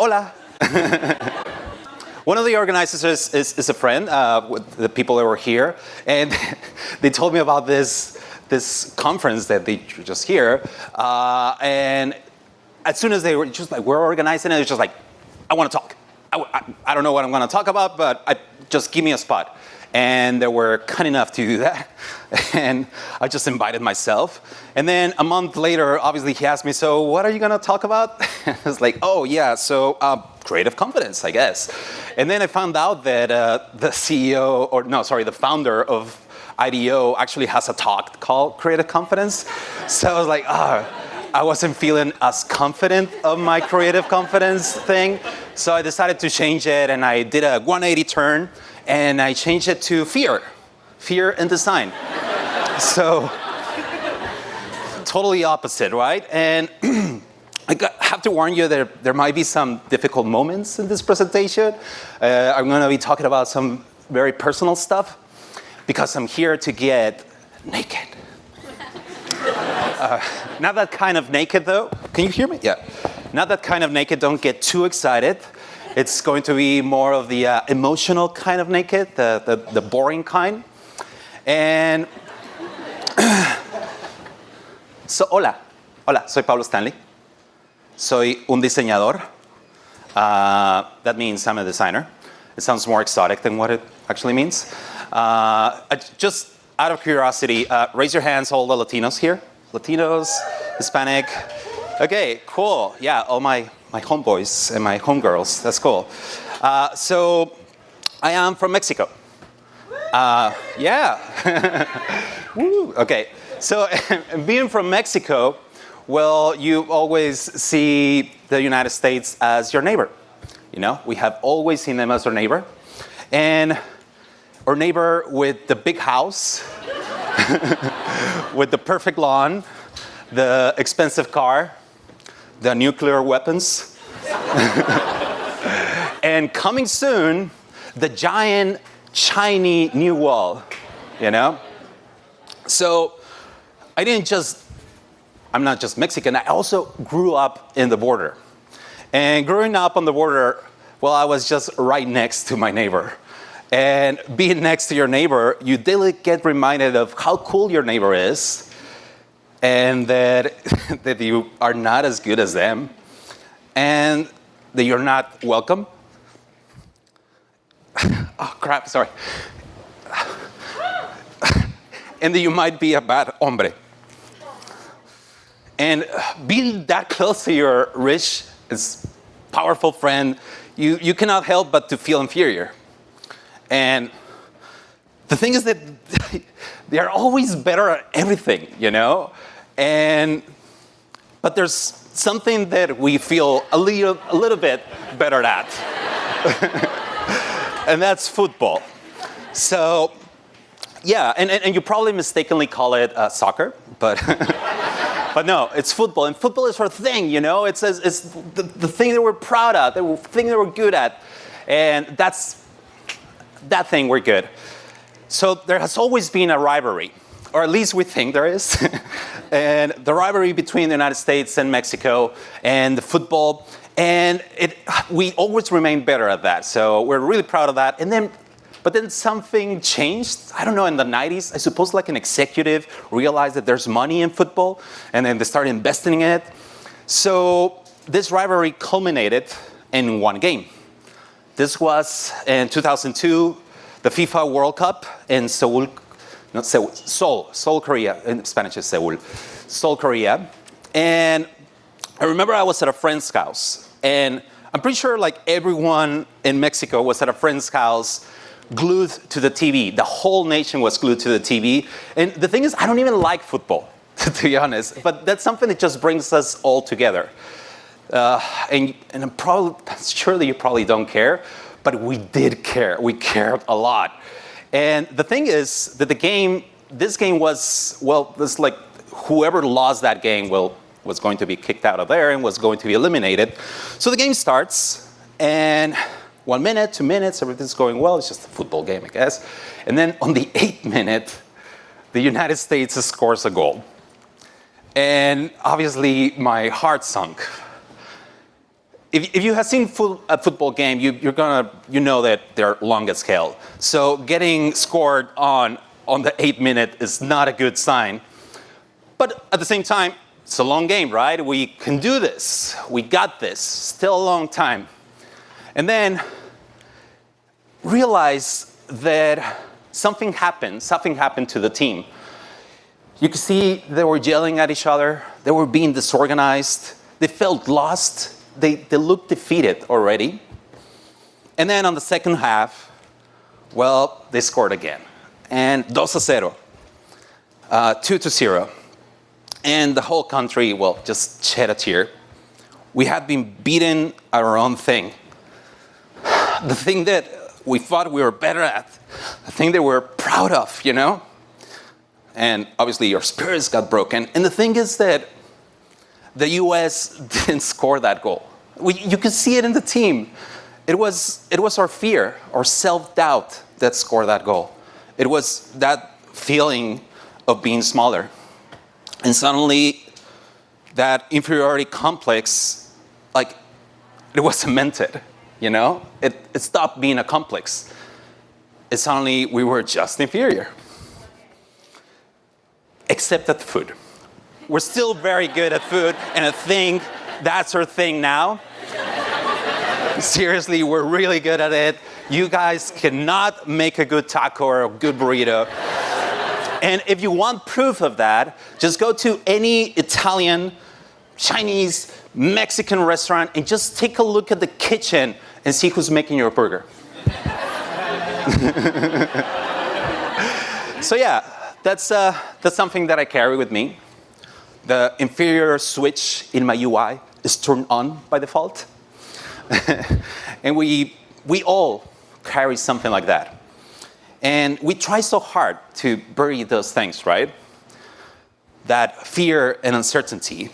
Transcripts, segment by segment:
hola. One of the organizers is a friend with the people that were here, and they told me about this conference that they just here, and as soon as they were just like, we're organizing it, it's just like, I want to talk. I don't know what I'm going to talk about, but just give me a spot. And they were kind enough to do that. And I just invited myself. And then a month later, obviously he asked me, so what are you going to talk about? I was like, oh yeah, so creative confidence, I guess. And then I found out that the founder of IDEO actually has a talk called Creative Confidence. So I was like, I wasn't feeling as confident of my creative confidence thing. So I decided to change it, and I did a 180 turn, and I changed it to fear in design. So totally opposite, right? And I have to warn you that there might be some difficult moments in this presentation. I'm going to be talking about some very personal stuff because I'm here to get naked. Not that kind of naked, though. Can you hear me? Yeah. Not that kind of naked. Don't get too excited. It's going to be more of the emotional kind of naked, the boring kind. And so, hola, soy Pablo Stanley. Soy un diseñador. That means I'm a designer. It sounds more exotic than what it actually means. Just out of curiosity, raise your hands, all the Latinos here. Latinos, Hispanic. Okay, cool. Yeah, all my homeboys and my homegirls. That's cool. So I am from Mexico. Yeah. Woo. Okay. So being from Mexico, well, you always see the United States as your neighbor. You know, we have always seen them as our neighbor. And our neighbor with the big house, with the perfect lawn, the expensive car, the nuclear weapons, and coming soon, the giant, shiny new wall, you know? So I'm not just Mexican, I also grew up in the border. And growing up on the border, well, I was just right next to my neighbor. And being next to your neighbor, you daily get reminded of how cool your neighbor is, and that you are not as good as them, and that you're not welcome. Oh, crap, sorry. And that you might be a bad hombre. And being that close to your rich, powerful friend, you cannot help but to feel inferior. And the thing is that they are always better at everything, you know? But there's something that we feel a little bit better at. And that's football. So, yeah, and you probably mistakenly call it soccer, but but no, it's football. And football is our thing, you know? It's the thing that we're proud of, the thing that we're good at. And that thing we're good. So there has always been a rivalry, or at least we think there is. And the rivalry between the United States and Mexico and the football. And we always remain better at that. So we're really proud of that. But then something changed, I don't know, in the 90s. I suppose like an executive realized that there's money in football, and then they started investing in it. So this rivalry culminated in one game. This was in 2002, the FIFA World Cup in Seoul, Seoul, Korea. In Spanish is Seoul, Seoul, Korea. And I remember I was at a friend's house, and I'm pretty sure like everyone in Mexico was at a friend's house glued to the TV. The whole nation was glued to the TV. And the thing is, I don't even like football, to be honest, but that's something that just brings us all together. And surely you probably don't care, but we did care. We cared a lot. And the thing is that this game was, well, this like whoever lost that game was going to be kicked out of there and was going to be eliminated. So the game starts, and 1 minute, 2 minutes, everything's going well. It's just a football game, I guess. And then on the 8th minute, the United States scores a goal. And obviously, my heart sunk. if you have seen a football game, you know that they're long at scale. So getting scored on the 8th minute is not a good sign. But at the same time, it's a long game, right? We can do this. We got this. Still a long time. And then realize that something happened to the team. You could see they were yelling at each other. They were being disorganized. They felt lost. They looked defeated already. And then on the second half, well, they scored again. And 2-0, 2-0. And the whole country, well, just shed a tear. We had been beaten at our own thing. The thing that we thought we were better at, the thing that we're proud of, you know? And obviously your spirits got broken. And the thing is that the US didn't score that goal. You could see it in the team. It was our fear, our self-doubt that scored that goal. It was that feeling of being smaller. And suddenly that inferiority complex, like, it was cemented, you know? It stopped being a complex. It suddenly, we were just inferior. Except at food. We're still very good at food, and I think that's our thing now. Seriously, we're really good at it. You guys cannot make a good taco or a good burrito. And if you want proof of that, just go to any Italian, Chinese, Mexican restaurant and just take a look at the kitchen and see who's making your burger. So yeah, that's something that I carry with me. The inferior switch in my UI is turned on by default. And we all carry something like that. And we try so hard to bury those things, right? That fear and uncertainty,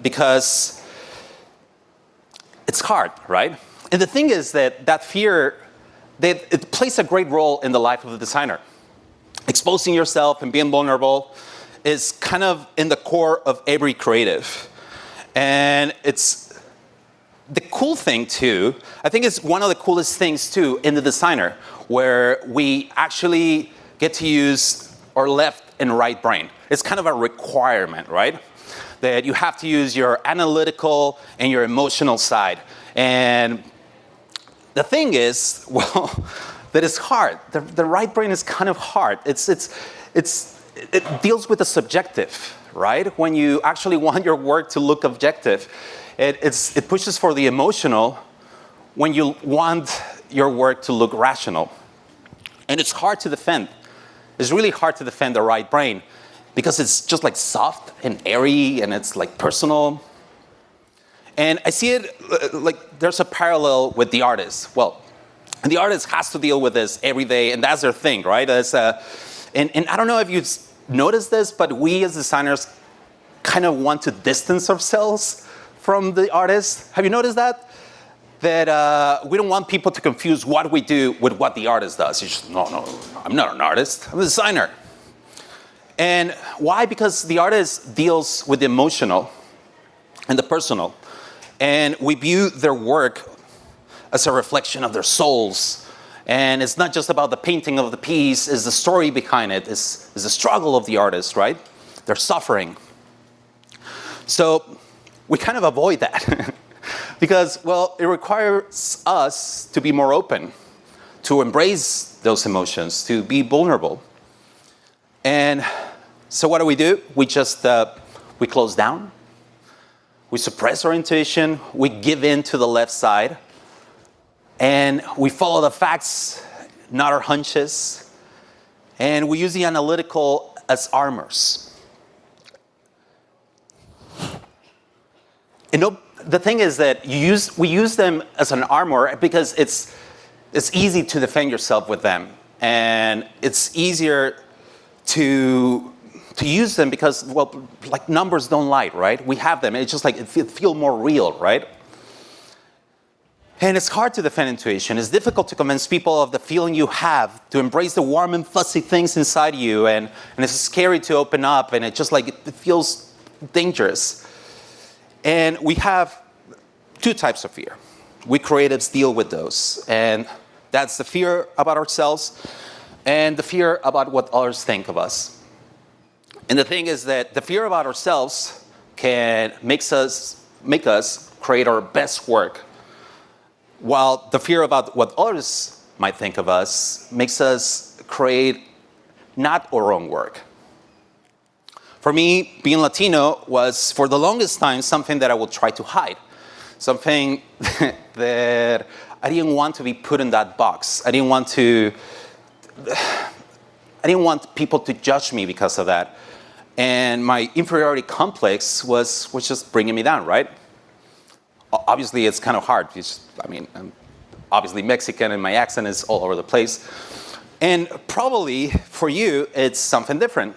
because it's hard, right? And the thing is that fear, it plays a great role in the life of the designer. Exposing yourself and being vulnerable is kind of in the core of every creative. And it's the cool thing too, I think it's one of the coolest things too in the designer, where we actually get to use our left and right brain. It's kind of a requirement, right? That you have to use your analytical and your emotional side. And the thing is, well, that it's hard. The right brain is kind of hard. It deals with the subjective, right? When you actually want your work to look objective, it pushes for the emotional when you want your work to look rational. And it's hard to defend. It's really hard to defend the right brain because it's just like soft and airy and it's like personal. And I see it like there's a parallel with the artist. Well, and the artist has to deal with this every day, and that's their thing, right? And I don't know if you've noticed this, but we as designers kind of want to distance ourselves from the artist. Have you noticed that? That we don't want people to confuse what we do with what the artist does. You just, no, I'm not an artist, I'm a designer. And why? Because the artist deals with the emotional and the personal. And we view their work as a reflection of their souls. And it's not just about the painting of the piece, it's the story behind it, it's the struggle of the artist, right? They're suffering. So we kind of avoid that because, well, it requires us to be more open, to embrace those emotions, to be vulnerable. And so what do? We just, we close down, we suppress our intuition, we give in to the left side, and we follow the facts, not our hunches, and we use the analytical as armors. And the thing is that we use them as an armor because it's easy to defend yourself with them, and it's easier to use them because, well, like numbers don't lie, right? We have them. It's just like it feel more real, right? And it's hard to defend intuition. It's difficult to convince people of the feeling you have, to embrace the warm and fuzzy things inside you, and it's scary to open up, and it just like it feels dangerous. And we have two types of fear. We creatives deal with those. And that's the fear about ourselves and the fear about what others think of us. And the thing is that the fear about ourselves can make us create our best work, while the fear about what others might think of us makes us create not our own work. For me, being Latino was, for the longest time, something that I would try to hide. Something that I didn't want to be put in that box. I didn't want people to judge me because of that. And my inferiority complex was just bringing me down, right? Obviously, it's kind of hard. I'm obviously Mexican and my accent is all over the place. And probably for you, it's something different.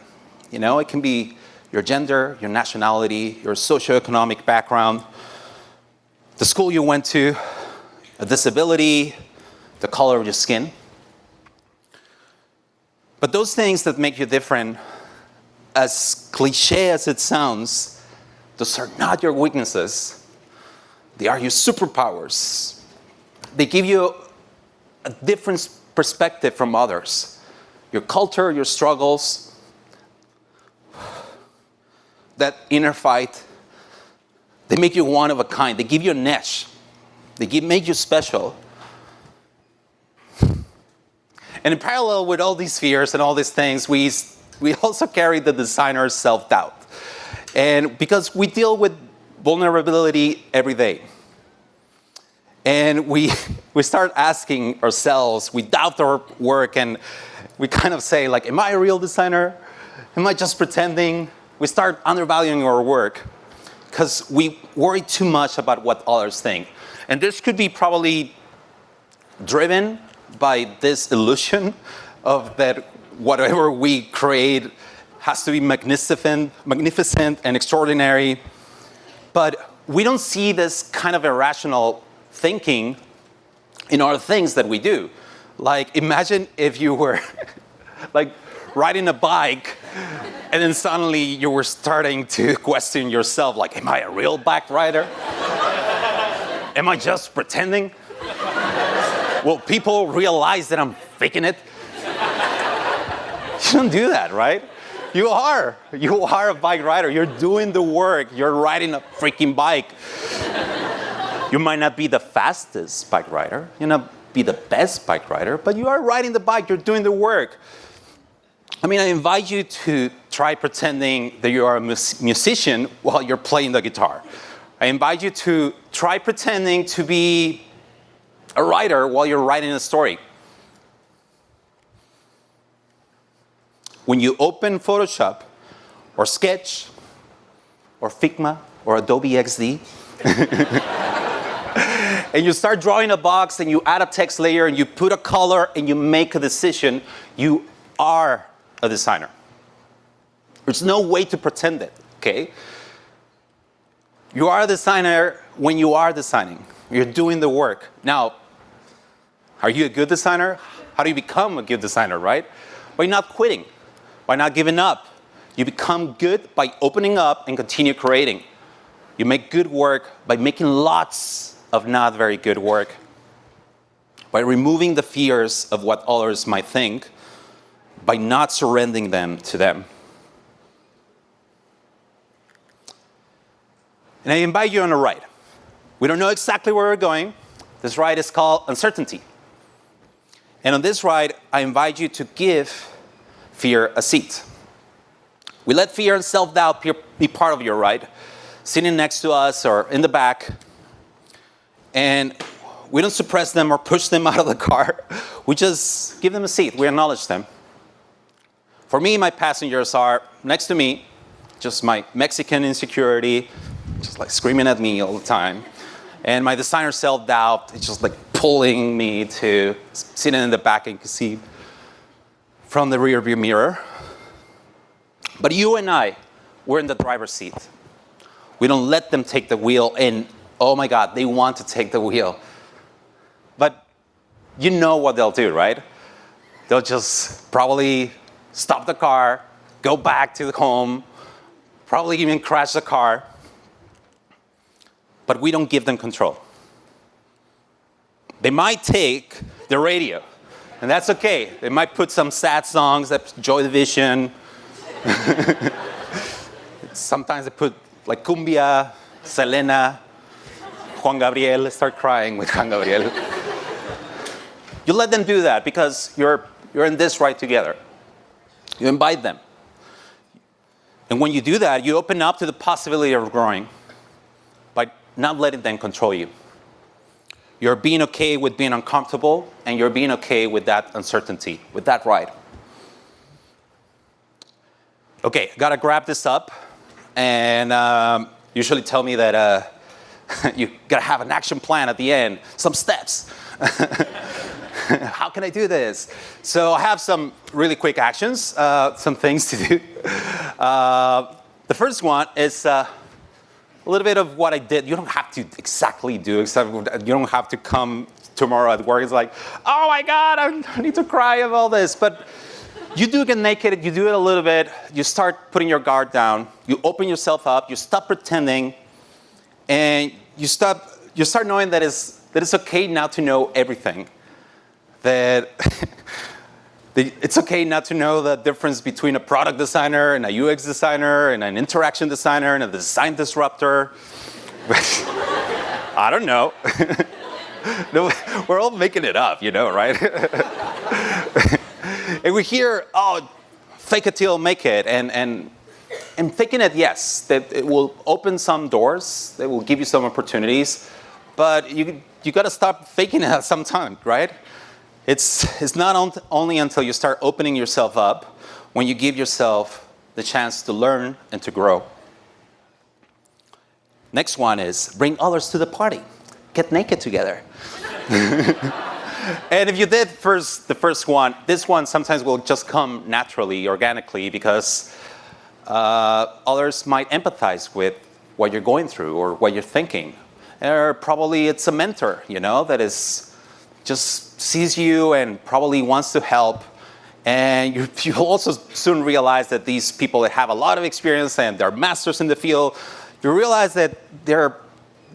You know, it can be your gender, your nationality, your socioeconomic background, the school you went to, a disability, the color of your skin. But those things that make you different, as cliche as it sounds, those are not your weaknesses. They are your superpowers. They give you a different perspective from others. Your culture, your struggles, that inner fight, they make you one of a kind. They give you a niche. They make you special. And in parallel with all these fears and all these things, we also carry the designer's self-doubt. And because we deal with vulnerability every day. And we start asking ourselves, we doubt our work, and we kind of say, like, am I a real designer? Am I just pretending? We start undervaluing our work because we worry too much about what others think. And this could be probably driven by this illusion of that whatever we create has to be magnificent and extraordinary. But we don't see this kind of irrational thinking in other things that we do. Like, imagine if you were like riding a bike and then suddenly you were starting to question yourself, like, am I a real bike rider? Am I just pretending? Will people realize that I'm faking it? You don't do that, right? You are a bike rider. You're doing the work. You're riding a freaking bike. You might not be the fastest bike rider. You might not be the best bike rider, but you are riding the bike. You're doing the work. I mean, I invite you to try pretending that you are a musician while you're playing the guitar. I invite you to try pretending to be a writer while you're writing a story. When you open Photoshop or Sketch or Figma or Adobe XD and you start drawing a box and you add a text layer and you put a color and you make a decision, you are a designer. There's no way to pretend it, okay? You are a designer when you are designing. You're doing the work. Now, are you a good designer? How do you become a good designer, right? By not quitting, by not giving up. You become good by opening up and continue creating. You make good work by making lots of not very good work, by removing the fears of what others might think, by not surrendering them to them. And I invite you on a ride. We don't know exactly where we're going. This ride is called uncertainty. And on this ride, I invite you to give fear a seat. We let fear and self-doubt be part of your ride, sitting next to us or in the back. And we don't suppress them or push them out of the car. We just give them a seat. We acknowledge them. For me, my passengers are next to me, just my Mexican insecurity, just like screaming at me all the time. And my designer self-doubt is just like pulling me to sitting in the back, and you can see from the rear view mirror. But you and I, we're in the driver's seat. We don't let them take the wheel, and oh my God, they want to take the wheel. But you know what they'll do, right? They'll just probably stop the car, go back to the home, probably even crash the car. but we don't give them control. They might take the radio, and that's okay. They might put some sad songs that Joy Division. Sometimes they put like cumbia, Selena, Juan Gabriel. Let's start crying with Juan Gabriel. You let them do that because you're in this ride together. You invite them. And when you do that, you open up to the possibility of growing by not letting them control you. You're being okay with being uncomfortable, and you're being okay with that uncertainty, with that ride. Okay, gotta grab this up, and usually tell me that you gotta have an action plan at the end, some steps. How can I do this? So I have some really quick actions, some things to do. The first one is a little bit of what I did. You don't have to exactly do, except you don't have to come tomorrow at work. It's like, oh my God, I need to cry of all this. But you do get naked, you do it a little bit, you start putting your guard down, you open yourself up, you stop pretending, and you start knowing that it's okay not to know everything. That it's okay not to know the difference between a product designer and a UX designer and an interaction designer and a design disruptor. I don't know. No, we're all making it up, right? And we hear, oh, fake it till make it. And faking it, yes, that it will open some doors, that will give you some opportunities, but you got to stop faking it at some time, right? It's not only until you start opening yourself up when you give yourself the chance to learn and to grow. Next one is bring others to the party. Get naked together. And if you did the first one, this one sometimes will just come naturally, organically, because others might empathize with what you're going through or what you're thinking. Or probably it's a mentor, that is just sees you and probably wants to help. And you'll also soon realize that these people that have a lot of experience and they're masters in the field, you realize that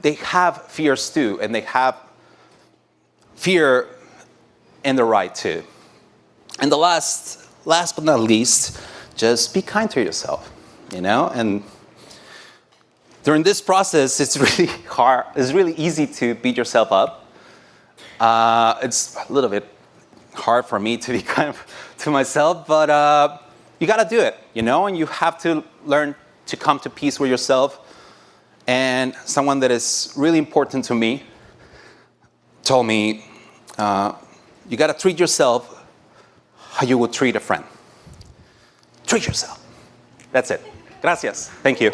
they have fears too, and they have fear in the right too. And the last but not least, just be kind to yourself, and during this process, it's really hard, it's really easy to beat yourself up. It's a little bit hard for me to be kind to myself, but you got to do it, and you have to learn to come to peace with yourself. And someone that is really important to me told me, you got to treat yourself how you would treat a friend. Treat yourself. That's it. Gracias. Thank you.